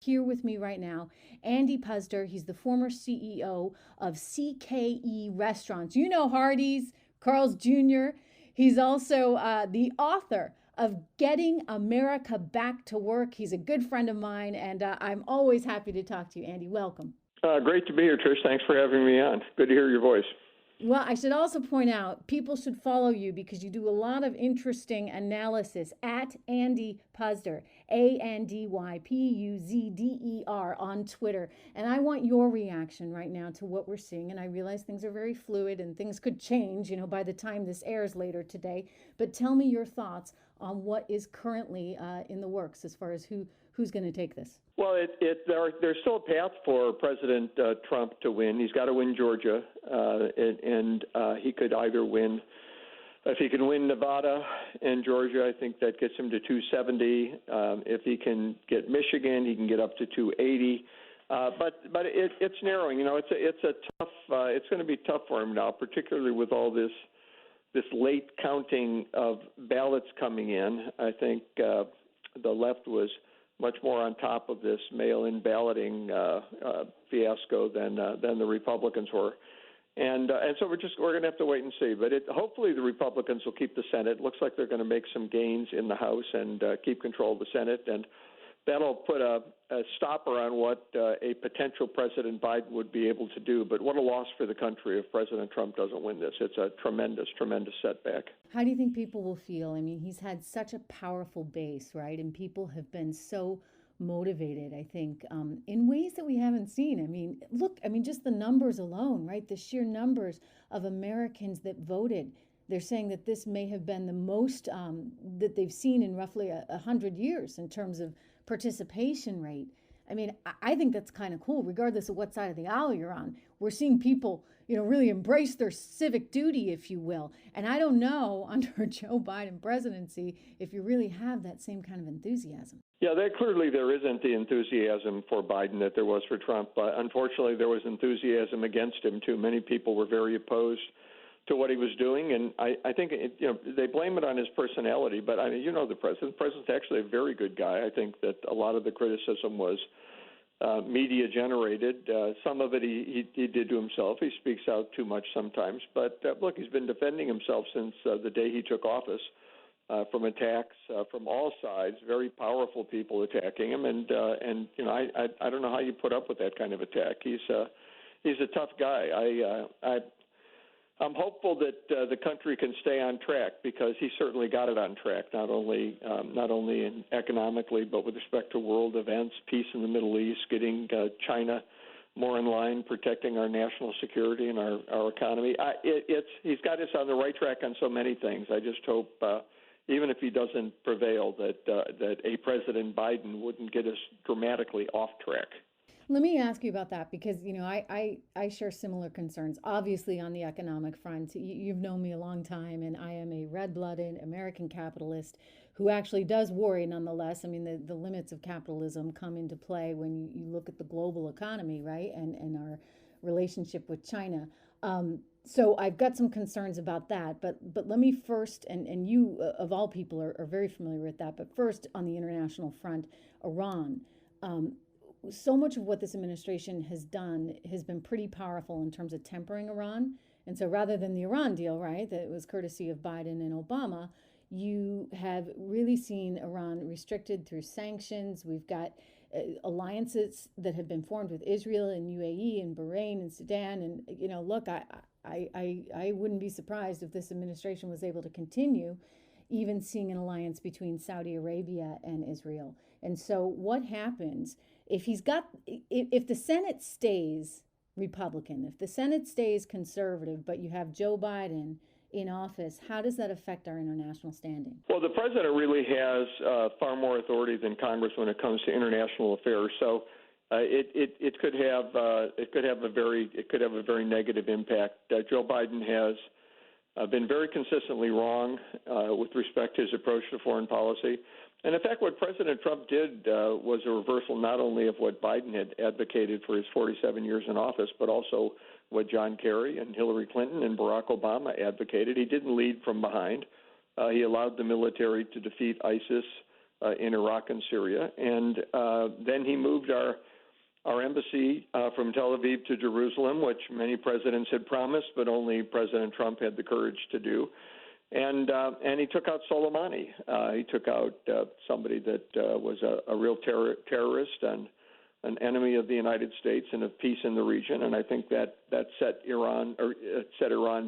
here with me right now, Andy Puzder. He's the former CEO of CKE Restaurants. You know Hardee's, Carl's Jr. He's also the author of Getting America Back to Work. He's a good friend of mine, and I'm always happy to talk to you, Andy. Welcome. Great to be here, Trish. Thanks for having me on. Good to hear your voice. Well, I should also point out, people should follow you because you do a lot of interesting analysis at Andy Puzder, ANDYPUZDER on Twitter. And I want your reaction right now to what we're seeing. And I realize things are very fluid and things could change, by the time this airs later today. But tell me your thoughts on what is currently in the works as far as who's going to take this. Well, there's still a path for President Trump to win. He's got to win Georgia, and he could either win. If he can win Nevada and Georgia, I think that gets him to 270. If he can get Michigan, he can get up to 280. But it's narrowing. It's a tough. It's going to be tough for him now, particularly with all this late counting of ballots coming in. I think the left was much more on top of this mail-in balloting fiasco than the Republicans were, and so we're going to have to wait and see. But hopefully the Republicans will keep the Senate. It looks like they're going to make some gains in the House and keep control of the Senate, and that'll put a stopper on what a potential President Biden would be able to do. But what a loss for the country if President Trump doesn't win this. It's a tremendous, tremendous setback. How do you think people will feel? I mean, he's had such a powerful base, right? And people have been so motivated, I think, in ways that we haven't seen. I mean, look, just the numbers alone, right? The sheer numbers of Americans that voted. They're saying that this may have been the most that they've seen in roughly 100 years in terms of participation rate. I mean, I think that's kind of cool, regardless of what side of the aisle you're on. We're seeing people, really embrace their civic duty, if you will. And I don't know, under a Joe Biden presidency, if you really have that same kind of enthusiasm. Yeah, clearly there isn't the enthusiasm for Biden that there was for Trump. Unfortunately, there was enthusiasm against him, too. Many people were very opposed to what he was doing, and I think they blame it on his personality, but the president. The president's actually a very good guy. I think that a lot of the criticism was media generated. Some of it he did to himself. He speaks out too much sometimes, but look, he's been defending himself since the day he took office from attacks from all sides, very powerful people attacking him, and I don't know how you put up with that kind of attack. He's a tough guy. I'm hopeful that the country can stay on track because he certainly got it on track, not only economically, but with respect to world events, peace in the Middle East, getting China more in line, protecting our national security and our economy. He's got us on the right track on so many things. I just hope, even if he doesn't prevail, that a President Biden wouldn't get us dramatically off track. Let me ask you about that because, I share similar concerns. Obviously, on the economic front, you've known me a long time, and I am a red-blooded American capitalist who actually does worry nonetheless. I mean, the limits of capitalism come into play when you look at the global economy, right, and our relationship with China. So I've got some concerns about that. But let me first, and you, of all people, are very familiar with that, but first on the international front, Iran. So much of what this administration has done has been pretty powerful in terms of tempering Iran. And so rather than the Iran deal, right, that was courtesy of Biden and Obama, you have really seen Iran restricted through sanctions. We've got alliances that have been formed with Israel and UAE and Bahrain and Sudan. And, look, I wouldn't be surprised if this administration was able to continue even seeing an alliance between Saudi Arabia and Israel. And so what happens if the Senate stays Republican, if the Senate stays conservative, but you have Joe Biden in office, how does that affect our international standing? Well, the president really has far more authority than Congress when it comes to international affairs. So it could have a very negative impact. Joe Biden has been very consistently wrong with respect to his approach to foreign policy. And in fact, what President Trump did was a reversal not only of what Biden had advocated for his 47 years in office, but also what John Kerry and Hillary Clinton and Barack Obama advocated. He didn't lead from behind. He allowed the military to defeat ISIS in Iraq and Syria. And then he moved our embassy from Tel Aviv to Jerusalem, which many presidents had promised, but only President Trump had the courage to do. And he took out Soleimani. He took out somebody that was a real terrorist and an enemy of the United States and of peace in the region. And I think that set Iran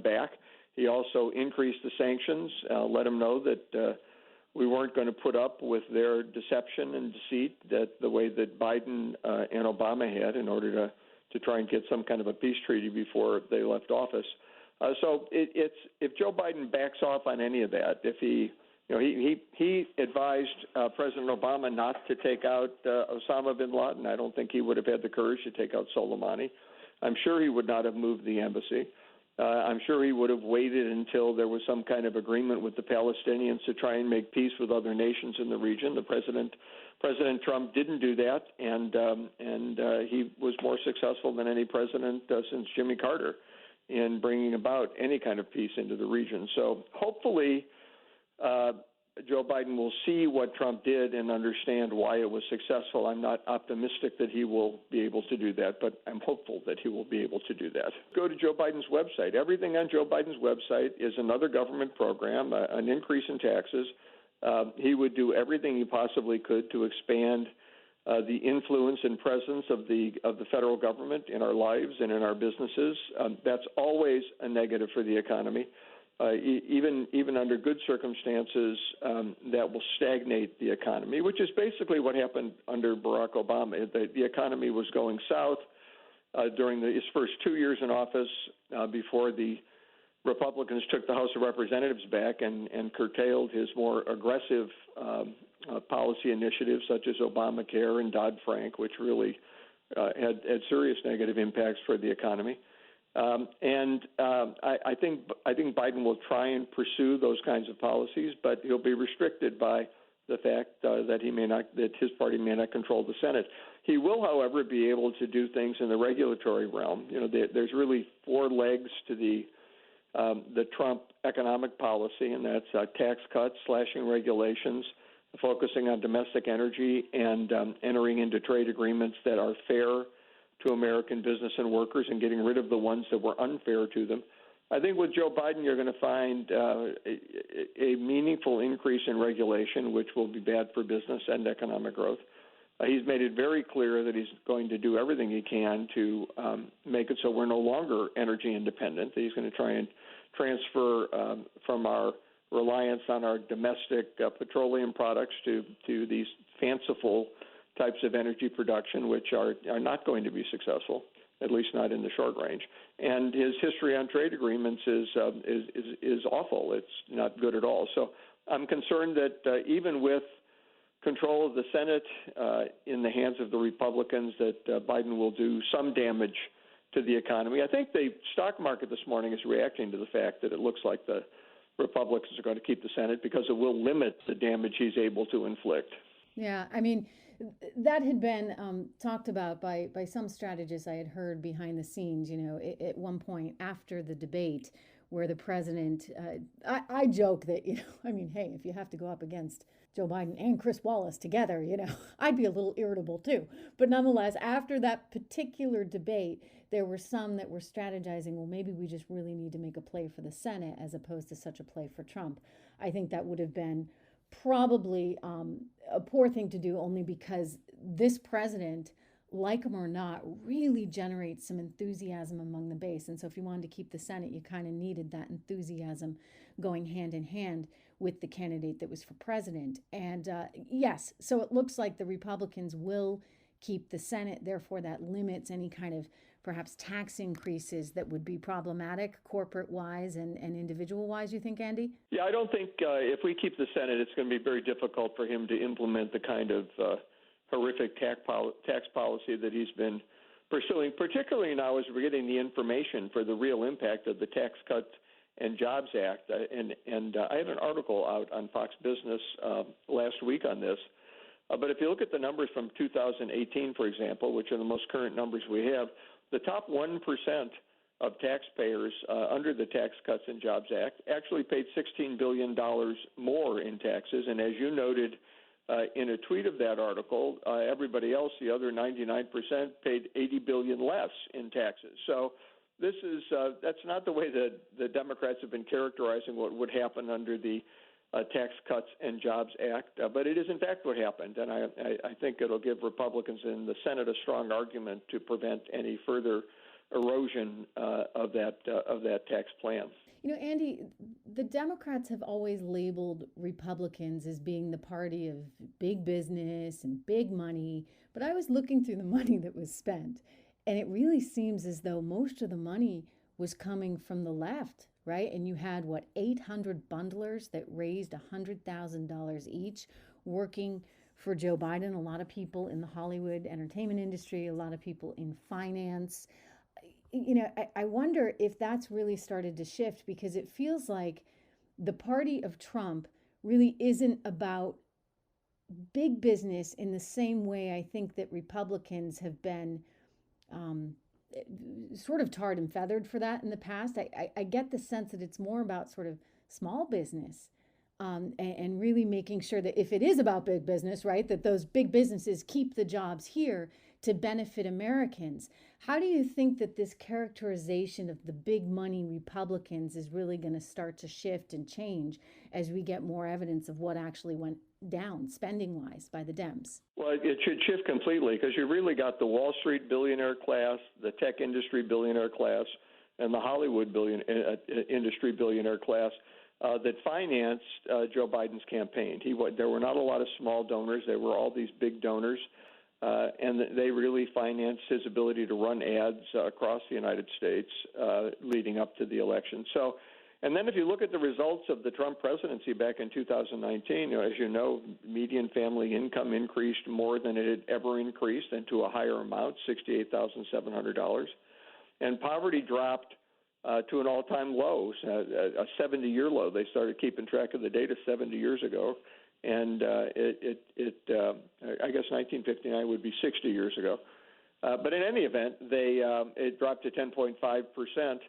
back. He also increased the sanctions, let them know that we weren't going to put up with their deception and deceit that the way that Biden and Obama had in order to try and get some kind of a peace treaty before they left office. So it's if Joe Biden backs off on any of that, if he advised President Obama not to take out Osama bin Laden. I don't think he would have had the courage to take out Soleimani. I'm sure he would not have moved the embassy. I'm sure he would have waited until there was some kind of agreement with the Palestinians to try and make peace with other nations in the region. President Trump didn't do that, and he was more successful than any president since Jimmy Carter in bringing about any kind of peace into the region. So hopefully Joe Biden will see what Trump did and understand why it was successful. I'm not optimistic that he will be able to do that, but I'm hopeful that he will be able to do that. Go to Joe Biden's website. Everything on Joe Biden's website is another government program, an increase in taxes. He would do everything he possibly could to expand the influence and presence of the federal government in our lives and in our businesses. That's always a negative for the economy. Even under good circumstances, that will stagnate the economy, which is basically what happened under Barack Obama. The economy was going south during his first 2 years in office before the Republicans took the House of Representatives back and curtailed his more aggressive policy initiatives such as Obamacare and Dodd-Frank, which really had serious negative impacts for the economy. I think Biden will try and pursue those kinds of policies, but he'll be restricted by the fact that his party may not control the Senate. He will, however, be able to do things in the regulatory realm. There's really four legs to the Trump economic policy, and that's tax cuts, slashing regulations, focusing on domestic energy, and entering into trade agreements that are fair to American business and workers and getting rid of the ones that were unfair to them. I think with Joe Biden, you're going to find a meaningful increase in regulation, which will be bad for business and economic growth. He's made it very clear that he's going to do everything he can to make it so we're no longer energy independent, that he's going to try and transfer from our reliance on our domestic petroleum products to these fanciful types of energy production, which are not going to be successful, at least not in the short range. And his history on trade agreements is awful. It's not good at all. So I'm concerned that even with control of the Senate in the hands of the Republicans, that Biden will do some damage to the economy. I think the stock market this morning is reacting to the fact that it looks like the Republicans are going to keep the Senate because it will limit the damage he's able to inflict. Yeah, I mean, that had been talked about by some strategists I had heard behind the scenes, at one point after the debate where the president, I joke that, hey, if you have to go up against Joe Biden and Chris Wallace together, I'd be a little irritable too. But nonetheless, after that particular debate, there were some that were strategizing, well, maybe we just really need to make a play for the Senate as opposed to such a play for Trump. I think that would have been probably a poor thing to do, only because this president, like him or not, really generates some enthusiasm among the base. And so if you wanted to keep the Senate, you kind of needed that enthusiasm going hand in hand with the candidate that was for president. And yes, so it looks like the Republicans will keep the Senate. Therefore, that limits any kind of perhaps tax increases that would be problematic corporate-wise and individual-wise, you think, Andy? Yeah, I don't think if we keep the Senate, it's going to be very difficult for him to implement the kind of horrific tax policy that he's been pursuing, particularly now as we're getting the information for the real impact of the Tax Cuts and Jobs Act. And I had an article out on Fox Business last week on this. But if you look at the numbers from 2018, for example, which are the most current numbers we have, the top 1% of taxpayers under the Tax Cuts and Jobs Act actually paid $16 billion more in taxes. And as you noted in a tweet of that article. Everybody else, the other 99%, paid $80 billion less in taxes. So this is that's not the way that the Democrats have been characterizing what would happen under the Tax Cuts and Jobs Act, but it is in fact what happened, and I think it'll give Republicans in the Senate a strong argument to prevent any further erosion of that tax plan. You know, Andy, the Democrats have always labeled Republicans as being the party of big business and big money, but I was looking through the money that was spent, and it really seems as though most of the money was coming from the left, right? And you had, 800 bundlers that raised $100,000 each working for Joe Biden. A lot of people in the Hollywood entertainment industry, a lot of people in finance. You know, I wonder if that's really started to shift, because it feels like the party of Trump really isn't about big business in the same way I think that Republicans have been sort of tarred and feathered for that in the past. I get the sense that it's more about sort of small business and really making sure that if it is about big business, right, that those big businesses keep the jobs here to benefit Americans. How do you think that this characterization of the big money Republicans is really going to start to shift and change as we get more evidence of what actually went down spending-wise by the Dems? Well, it should shift completely, because you really got the Wall Street billionaire class, the tech industry billionaire class, and the Hollywood industry billionaire class that financed Joe Biden's campaign. There were not a lot of small donors. There were all these big donors. And they really financed his ability to run ads across the United States leading up to the election. So, and then if you look at the results of the Trump presidency back in 2019, as you know, median family income increased more than it had ever increased, and to a higher amount, $68,700. And poverty dropped to an all-time low, a 70-year low. They started keeping track of the data 70 years ago. And I guess 1959 would be 60 years ago. But in any event, it dropped to 10.5%,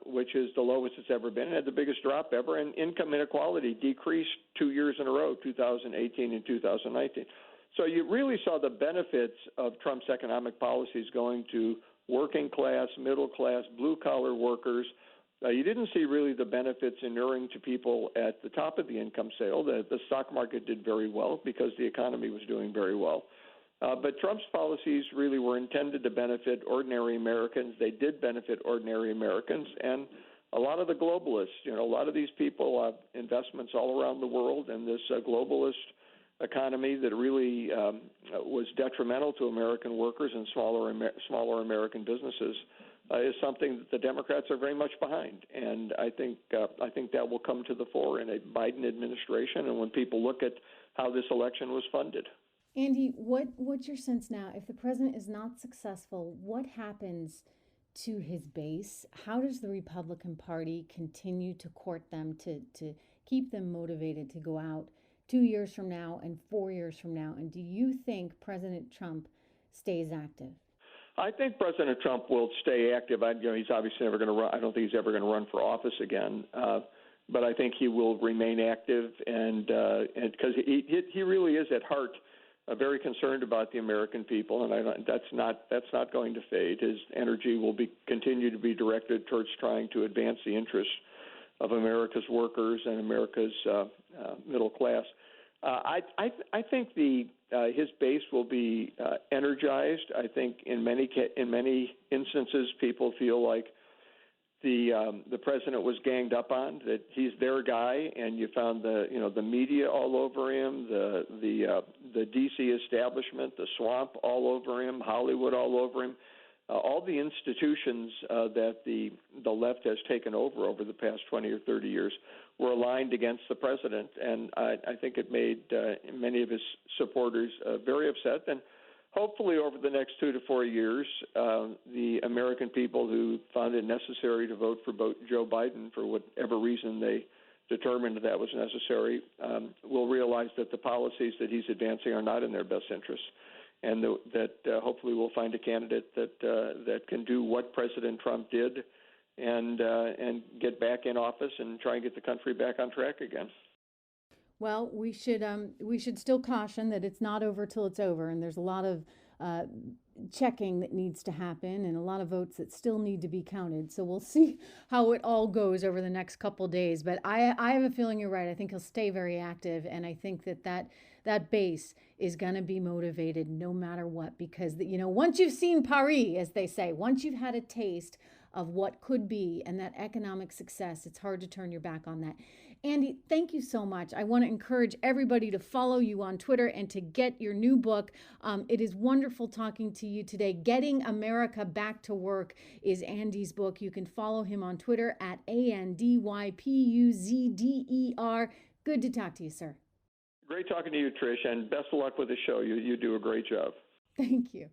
which is the lowest it's ever been, and had the biggest drop ever. And income inequality decreased 2 years in a row, 2018 and 2019. So you really saw the benefits of Trump's economic policies going to working class, middle class, blue-collar workers. You didn't see really the benefits inuring to people at the top of the income scale. The stock market did very well because the economy was doing very well. But Trump's policies really were intended to benefit ordinary Americans. They did benefit ordinary Americans. And a lot of the globalists, a lot of these people have investments all around the world, and this globalist economy that really was detrimental to American workers and smaller American businesses is something that the Democrats are very much behind, and I think that will come to the fore in a Biden administration, and when people look at how this election was funded. Andy, what's your sense now? If the president is not successful, what happens to his base? How does the Republican Party continue to court them to keep them motivated to go out 2 years from now and 4 years from now? And do you think President Trump stays active? I think President Trump will stay active. He's obviously never going to run. I don't think he's ever going to run for office again. But I think he will remain active, and because he really is at heart very concerned about the American people, and that's not going to fade. His energy will continue to be directed towards trying to advance the interests of America's workers and America's middle class. I think his base will be energized. I think in many instances, people feel like the president was ganged up on, that he's their guy, and you found the media all over him, the D.C. establishment, the swamp all over him, Hollywood all over him. All the institutions that the left has taken over the past 20 or 30 years were aligned against the president, and I think it made many of his supporters very upset. And hopefully over the next 2 to 4 years, the American people who found it necessary to vote for Joe Biden for whatever reason they determined that was necessary will realize that the policies that he's advancing are not in their best interests, and that hopefully we'll find a candidate that can do what President Trump did and get back in office and try and get the country back on track again. Well, we should still caution that it's not over till it's over, and there's a lot of uh, checking that needs to happen, and a lot of votes that still need to be counted. So we'll see how it all goes over the next couple days. But I have a feeling you're right. I think he'll stay very active, and I think that base is going to be motivated no matter what, because once you've seen Paris, as they say, once you've had a taste of what could be and that economic success, it's hard to turn your back on that. Andy, thank you so much. I want to encourage everybody to follow you on Twitter and to get your new book. It is wonderful talking to you today. Getting America Back to Work is Andy's book. You can follow him on Twitter at ANDYPUZDER. Good to talk to you, sir. Great talking to you, Trish, and best of luck with the show. You do a great job. Thank you.